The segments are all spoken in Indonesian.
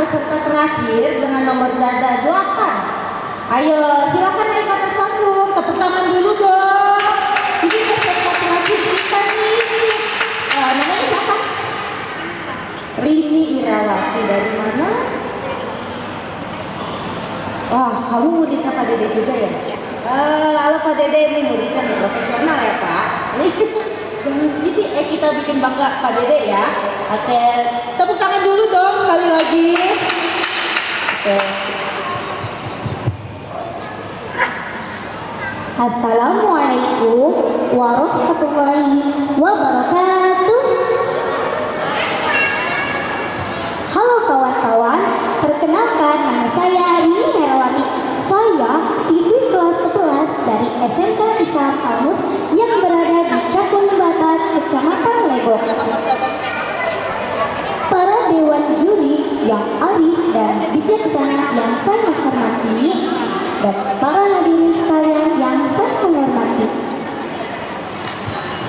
peserta terakhir dengan nomor dada 8. Ayo silakan naik ke atas panggung, tepuk tangan dulu dong. Ini peserta terakhir kita nih. Namanya siapa? Rini Irawati. Dari mana? Wah, kamu muridnya Pak Dede juga ya? Halo Pak Dede, ini muridnya nih profesional ya Pak. Jadi kita bikin bangga Pak Dede ya. Oke, tepuk tangan dulu dong sekali lagi. Oke. Assalamualaikum warahmatullahi wabarakatuh. Halo kawan-kawan, perkenalkan nama saya Rini Herawati. Saya siswi kelas 11 dari SMK Islam Almus yang berada di Cakung Batat, Kecamatan Legok. Para dewan juri yang arif dan bijaksana yang saya hormati, dan para hadirin sekalian yang saya menghormati,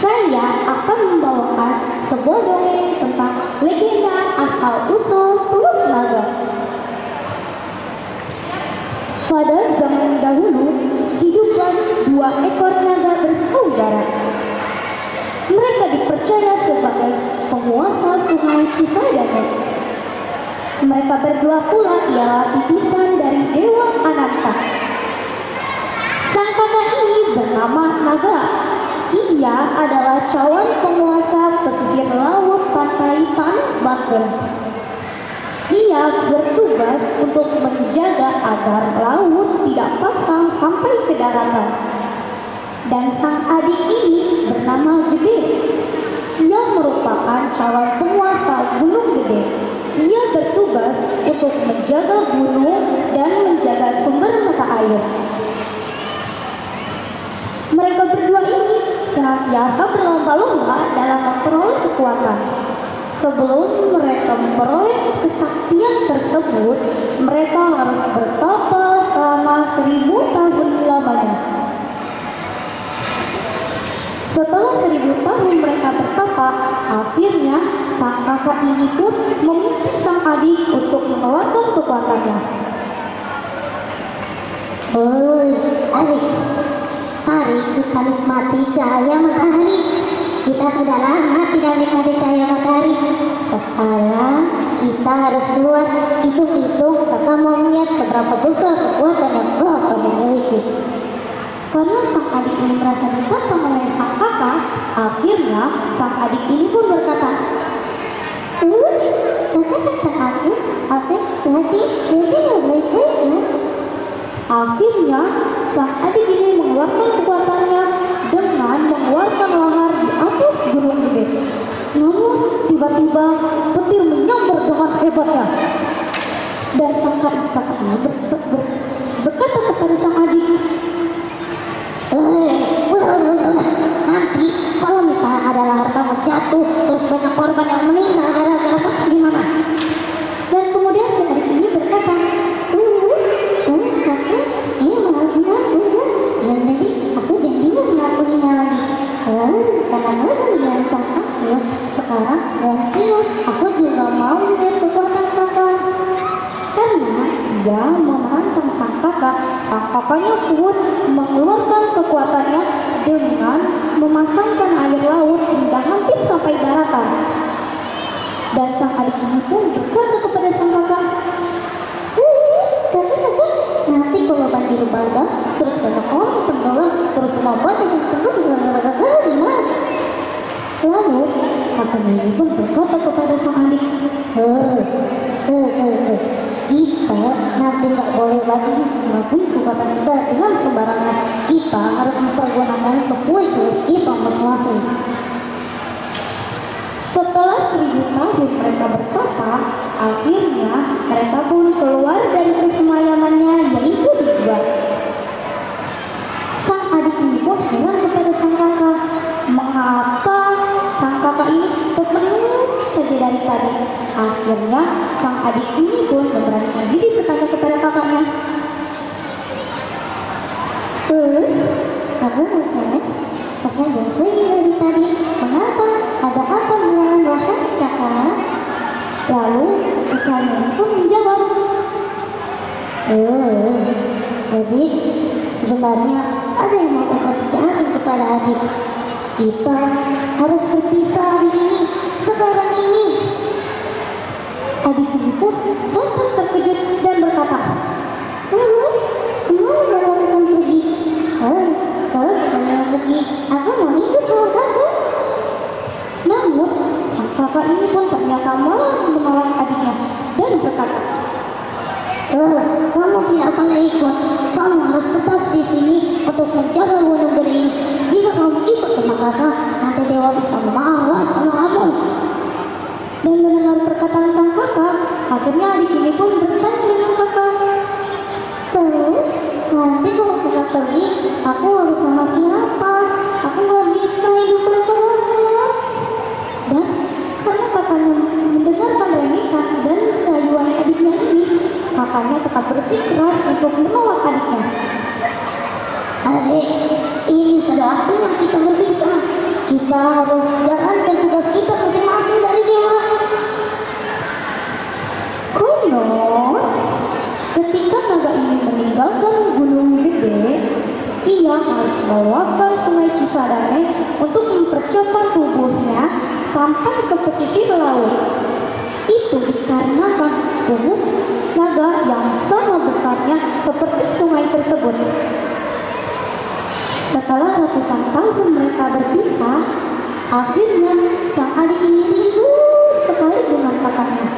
saya akan membawakan sebuah dongeng tentang legenda asal-usul Teluk Naga. Pada zaman dahulu, hiduplah 2 ekor naga bersaudara. Mereka dipercaya sebagai penguasa sungai Cisadane. Mereka berdua pula ialah titisan dari Dewa Ananta. Sang kakak ini bernama Naga. Ia adalah calon penguasa pesisir laut pantai Tanah Bakar. Ia bertugas untuk menjaga agar laut tidak pasang sampai ke daratan. Dan sang adik ini bernama Gede. Ia merupakan calon penguasa Gunung Gede. Ia bertugas untuk menjaga gunung dan menjaga sumber mata air. Mereka berdua ini senantiasa berlomba-lomba dalam memperoleh kekuatan. Sebelum mereka memperoleh kesaktian tersebut, mereka harus bertapa selama 1000 tahun lamanya. Setelah 1000 tahun mereka bertapa, akhirnya sang kakak ini pun meminta sang adik untuk mengeluarkan kekuatannya. Oi, adik, mari kita nikmati cahaya matahari. Kita sudah lama tidak nikmati cahaya matahari. Sekarang kita harus keluar, hitung-hitung kakak mau melihat seberapa besar kekuatan yang kau memiliki. Karena sang adik ini merasa ditantang oleh sang kakak, akhirnya sang adik ini pun berkata, Kakak tentang aku, berarti nggak baik-baik ya? Akhirnya sang adik ini mengeluarkan kekuatannya dengan mengeluarkan lahar di atas gunung gede. Namun tiba-tiba petir menyambar dengan hebatnya. Dan sang kakak ini berkata kepada sang adik, Nanti kalau misalnya ada lahar kamu jatuh, terus banyak korban yang meninggal gara-gara kamu gimana? dan kemudian sang adik ini berkata, Kakak, ini malah udah. Dan nanti aku janji mau ngelakuinnya lagi. Karena kamu menantang aku, sekarang gantian aku juga mau lihat kekuatan kakak. karena ia menantang sang kakaknya pun mengeluarkan kekuatannya dengan memasangkan air laut hingga hampir sampai daratan. Dan sang adik ini pun berkata kepada sang kakak, Kakak, nanti kalau banjir bandang, terus banyak orang tenggelam, terus semua banyak yang tenggelam, gara-gara di mana? lalu kakaknya ini pun berkata kepada sang adik, Kita nanti nggak boleh lagi melakukan kekuatan kita dengan sembarangan. Kita harus mempergunakan sesuai tugas kita menguasai. setelah 1000 tahun mereka bertapa, akhirnya mereka pun keluar dari persemayamannya, yaitu di gua. Sang adik ini pun heran kepada sang kakak, mengapa sang kakak ini termenung saja dari tadi. Akhirnya sang adik ini pun memberanikan diri berkata kepada kakaknya, Kakak bonsai dari tadi. Mengapa? Ada apa dengan wahai kakak? lalu kakaknya pun menjawab, sebenarnya ada yang mau kakak bicarakan kepada adik. Kita harus berpisah hari ini, sekarang ini. Adik ini pun sontak terkejut dan berkata, Kemana kalau akan pergi? Kalau kita mau pergi, aku mau ikut sama kamu. namun sang kakak ini pun ternyata malah menolak adiknya dan berkata, Kamu tidak boleh ikut. Kamu harus tetap di sini untuk menjaga gunung gede ini. Jika kamu ikut sama kakak, nanti dewa bisa marah sama kamu. dan mendengar perkataan sang kakak, akhirnya adik ini pun bertanya dengan kakak, Terus, nanti kalau kakak pergi, aku harus sama siapa? Aku nggak bisa hidup tanpa kakak. dan karena kakaknya mendengarkan remehan dan rayuan adiknya ini, kakaknya tetap bersikeras untuk menolak adiknya. Adik, ini sudah waktunya kita berpisah. Kita harus jalankan tugas kita masing-masing dari dewa. Konon, ketika naga ini meninggalkan Gunung Gede, ia harus melewati Sungai Cisadane untuk mempercepat tubuhnya sampai ke pesisir laut. Itu dikarenakan tubuh naga yang sama besarnya seperti sungai tersebut. Setelah ratusan tahun mereka berpisah, akhirnya sang adik ini rindu sekali dengan kakaknya.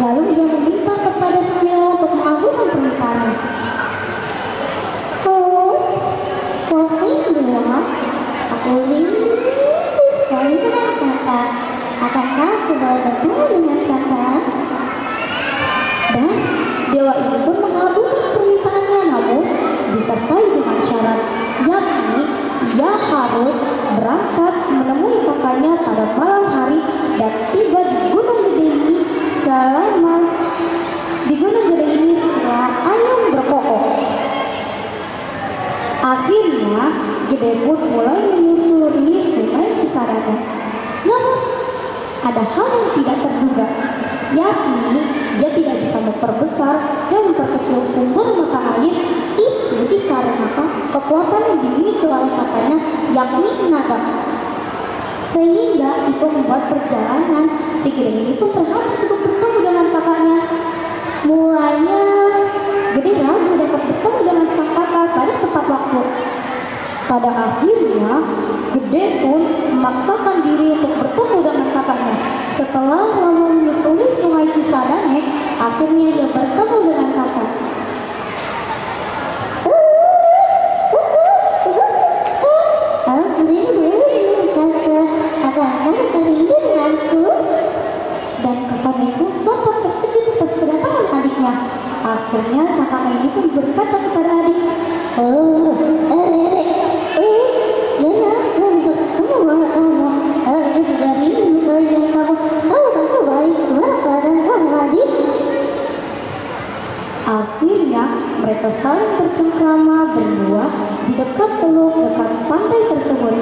Lalu ia meminta kepada sang dewa untuk mengabulkan permintaannya. Wahai dewa, aku rindu sekali dengan kakak. Akankah aku boleh bertemu dengan kakak? Dan dewa ini pun mengabulkan permintaannya, namun disertai dengan syarat, yakni ia harus berangkat menemui kakaknya pada malam hari dan tiba di Gunung Gede ini setelah ayam berkokok. Akhirnya Gede pun mulai menyusuri Sungai Cisadane. Namun ada hal yang tidak terduga, yakni dia tidak bisa memperbesar dan memperkecil sumber mata air itu dikarenakan kekuatan yang dimiliki oleh kakaknya, yakni naga. Sehingga itu membuat perjalanan si Gede ini pun berharap untuk bertemu dengan kakaknya. Mulanya Gede ragu dapat bertemu dengan sang kakak pada tepat waktu. Pada akhirnya Gede pun memaksakan diri untuk bertemu dengan kakaknya. Setelah lama menyusuri Sungai Cisadane, akhirnya dia bertemu dengan kakak. Aku rindu kakak. Akankah kakak rindu denganku? Dan kakaknya pun sontak terkejut atas kedatangan adiknya. Akhirnya sang kakak ini pun berkata kepada adik, Nena, aku bisa ketemu sama kamu. Aku juga rindu sekali dengan kamu. Kamu kakak baik, gimana keadaan kamu adik? Akhirnya mereka saling bercengkrama berdua di dekat teluk dekat pantai tersebut.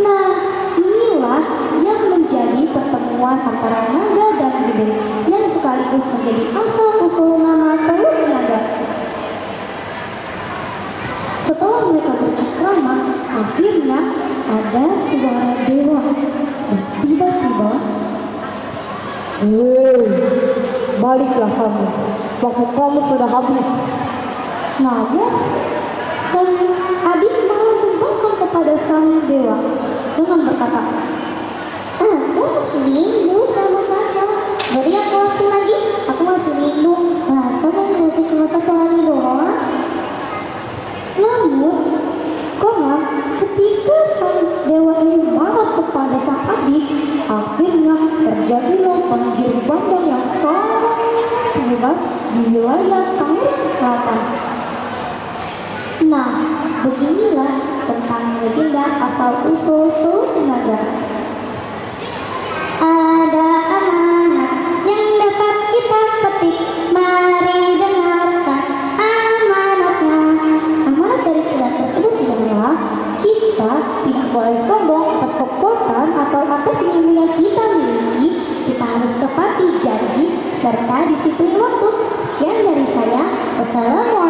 Nah, inilah yang menjadi pertemuan antara naga dan Gede yang sekaligus menjadi asal-usul nama Teluk Naga. Setelah mereka bercengkrama, akhirnya ada suara dewa dan tiba-tiba, baliklah kamu, waktu kamu sudah habis. Namun sang adik malah membangkang kepada sang dewa dengan berkata, Aku masih rindu sama kakak. Beri aku waktu lagi. Aku masih rindu. Masa kamu masih cuma 1 hari doang? namun konon ketika sang dewa ini marah kepada sang adik, akhirnya terjadilah banjir bandang yang sangat hebat di wilayah Tangerang Selatan. Nah, beginilah tentang legenda asal-usul Teluk Naga. Ada amanat yang dapat kita petik. Mari dengarkan amanatnya. Amanat dari kitab tersebut adalah kita tidak boleh sombong atas kekuatan atau atas ilmu yang kita miliki. Kita harus tepati janji serta disiplin waktu. Sekian dari saya. Wassalamualaikum.